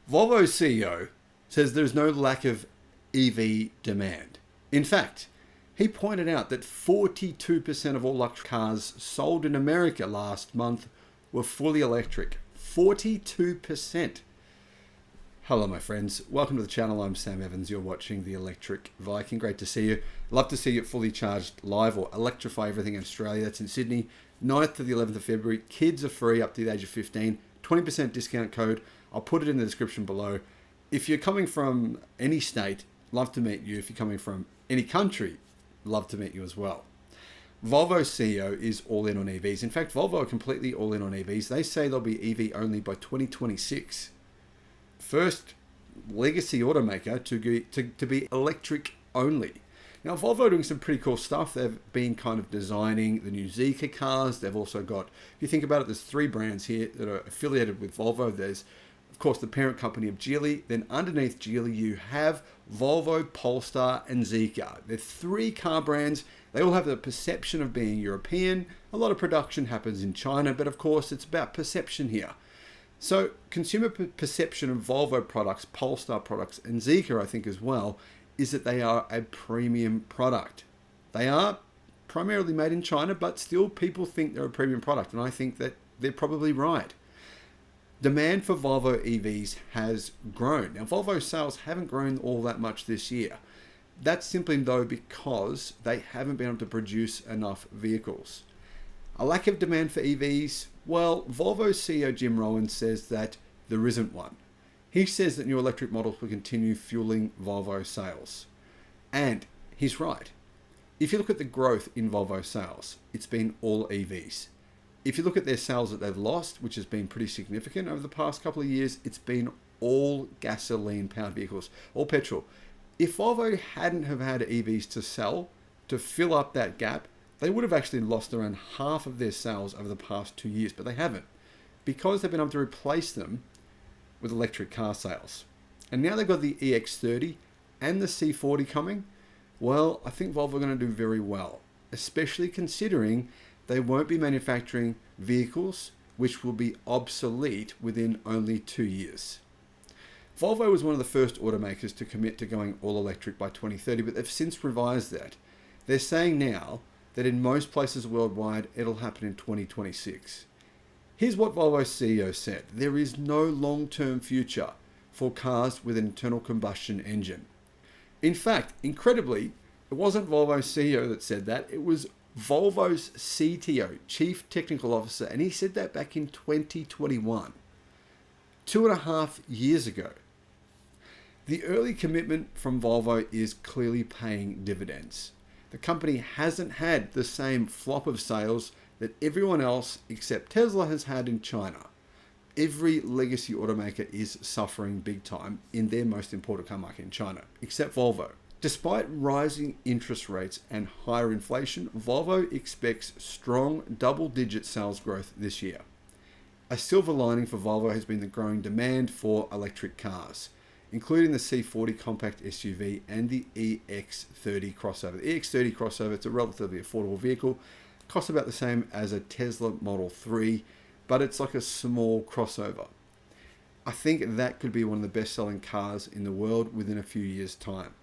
Volvo's CEO says there's no lack of EV demand. In fact, he pointed out that 42% of all luxury cars sold in America last month were fully electric. 42%. Hello, my friends. Welcome to the channel. I'm Sam Evans. You're watching the Electric Viking. Great to see you. Love to see you fully charged live or electrify everything in Australia. That's in Sydney, 9th to the 11th of February. Kids are free up to the age of 15. 20% discount code. I'll put it in the description below. If you're coming from any state, love to meet you. If you're coming from any country, love to meet you as well. Volvo's CEO is all in on EVs. In fact, Volvo are completely all in on EVs. They say they'll be EV only by 2026. First legacy automaker to be electric only. Now, Volvo are doing some pretty cool stuff. They've been kind of designing the new Zeekr cars. They've also got, if you think about it, there's three brands here that are affiliated with Volvo. There's, of course, the parent company of Geely. Then underneath Geely, you have Volvo, Polestar, and Zeekr. They're three car brands. They all have the perception of being European. A lot of production happens in China, but of course, it's about perception here. So consumer perception of Volvo products, Polestar products, and Zeekr, I think as well, is that they are a premium product. They are primarily made in China, but still people think they're a premium product, and I think that they're probably right. Demand for Volvo EVs has grown. Now, Volvo sales haven't grown all that much this year. That's simply though because they haven't been able to produce enough vehicles. A lack of demand for EVs? Well, Volvo CEO Jim Rowan says that there isn't one. He says that new electric models will continue fueling Volvo sales. And he's right. If you look at the growth in Volvo sales, it's been all EVs. If you look at their sales that they've lost, which has been pretty significant over the past couple of years, it's been all gasoline-powered vehicles, all petrol. If Volvo hadn't have had EVs to sell to fill up that gap, they would have actually lost around half of their sales over the past 2 years, but they haven't, because they've been able to replace them with electric car sales. And now they've got the EX30 and the C40 coming. Well, I think Volvo are going to do very well, especially considering they won't be manufacturing vehicles which will be obsolete within only 2 years. Volvo was one of the first automakers to commit to going all electric by 2030, but they've since revised that. They're saying now that in most places worldwide, it'll happen in 2026. Here's what Volvo's CEO said. There is no long-term future for cars with an internal combustion engine. In fact, incredibly, it wasn't Volvo's CEO that said that. It was Volvo's CTO, Chief Technical Officer, and he said that back in 2021, 2.5 years ago. The early commitment from Volvo is clearly paying dividends. The company hasn't had the same flop of sales that everyone else except Tesla has had in China. Every legacy automaker is suffering big time in their most important car market in China, except Volvo. Despite rising interest rates and higher inflation, Volvo expects strong double-digit sales growth this year. A silver lining for Volvo has been the growing demand for electric cars, including the C40 compact SUV and the EX30 crossover. The EX30 crossover, it's a relatively affordable vehicle, costs about the same as a Tesla Model 3, but it's like a small crossover. I think that could be one of the best-selling cars in the world within a few years' time.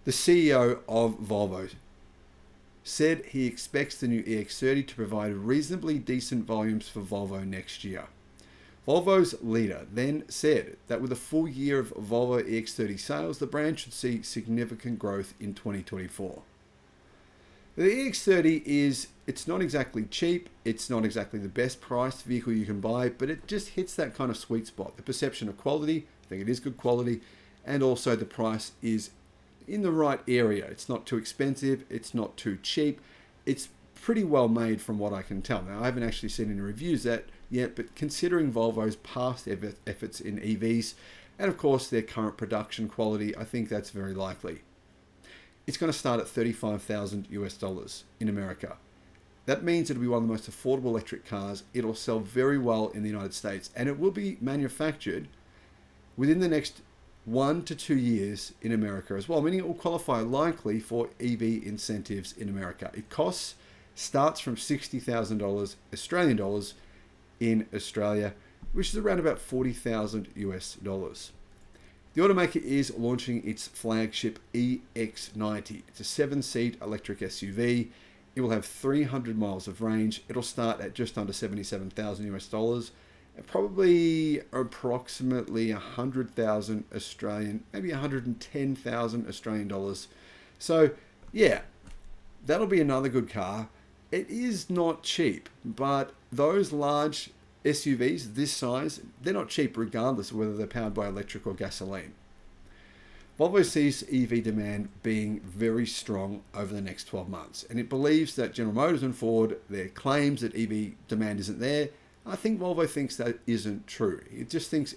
The CEO of Volvo said he expects the new EX30 to provide reasonably decent volumes for Volvo next year. Volvo's leader then said that with a full year of Volvo EX30 sales, the brand should see significant growth in 2024. The EX30 it's not exactly cheap, it's not exactly the best priced vehicle you can buy, but it just hits that kind of sweet spot. The perception of quality, I think it is good quality, and also the price is in the right area. It's not too expensive, it's not too cheap, it's pretty well made from what I can tell. Now, I haven't actually seen any reviews yet, but considering Volvo's past efforts in EVs, and of course their current production quality, I think that's very likely. It's going to start at $35,000 in America. That means it'll be one of the most affordable electric cars. It'll sell very well in the United States, and it will be manufactured within the next 1 to 2 years in America as well, meaning it will qualify likely for EV incentives in America. It starts from $60,000 Australian dollars in Australia, which is around about 40,000 US dollars. The automaker is launching its flagship EX90. It's a 7-seat electric SUV. It will have 300 miles of range. It'll start at just under 77,000 US dollars, and probably approximately 100,000 Australian, maybe 110,000 Australian dollars. So yeah, that'll be another good car. It is not cheap, but those large SUVs this size, they're not cheap regardless of whether they're powered by electric or gasoline. Volvo sees EV demand being very strong over the next 12 months, and it believes that General Motors and Ford, their claims that EV demand isn't there, I think Volvo thinks that isn't true. It just thinks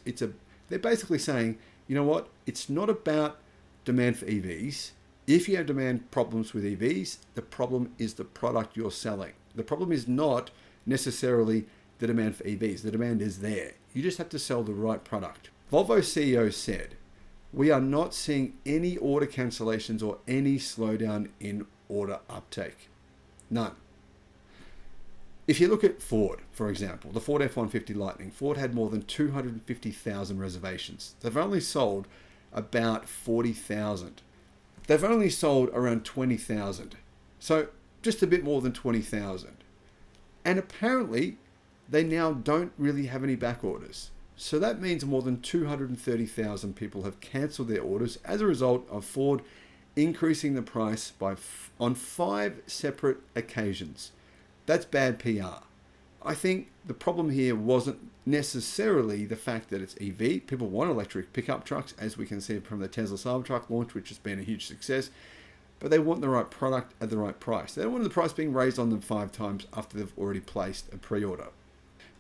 they're basically saying, you know what, it's not about demand for EVs. If you have demand problems with EVs, the problem is the product you're selling. The problem is not necessarily the demand for EVs. The demand is there. You just have to sell the right product. Volvo CEO said, "We are not seeing any order cancellations or any slowdown in order uptake. None." If you look at Ford, for example, the Ford F-150 Lightning, Ford had more than 250,000 reservations. They've only sold about 40,000. They've only sold around 20,000. So just a bit more than 20,000. And apparently, they now don't really have any back orders. So that means more than 230,000 people have cancelled their orders as a result of Ford increasing the price on 5 separate occasions. That's bad PR. I think the problem here wasn't necessarily the fact that it's EV. People want electric pickup trucks, as we can see from the Tesla Cybertruck launch, which has been a huge success. But they want the right product at the right price. They don't want the price being raised on them 5 times after they've already placed a pre-order.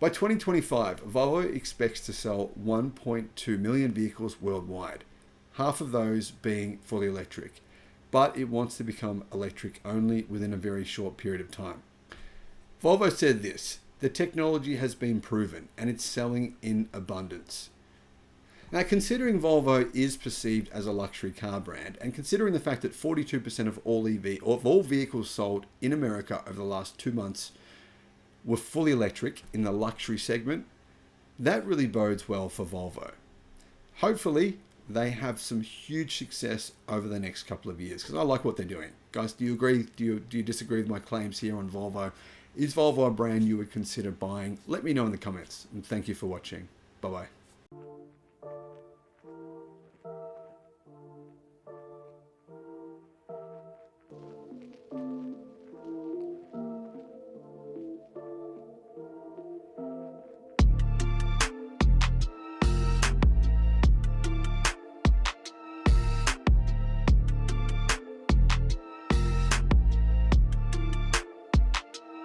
By 2025, Volvo expects to sell 1.2 million vehicles worldwide, half of those being fully electric. But it wants to become electric only within a very short period of time. Volvo said this: "The technology has been proven and it's selling in abundance." Now, considering Volvo is perceived as a luxury car brand, and considering the fact that 42% of all vehicles sold in America over the last 2 months were fully electric in the luxury segment, that really bodes well for Volvo. Hopefully, they have some huge success over the next couple of years, because I like what they're doing. Guys, do you agree? Do you disagree with my claims here on Volvo? Is Volvo a brand you would consider buying? Let me know in the comments, and thank you for watching. Bye-bye.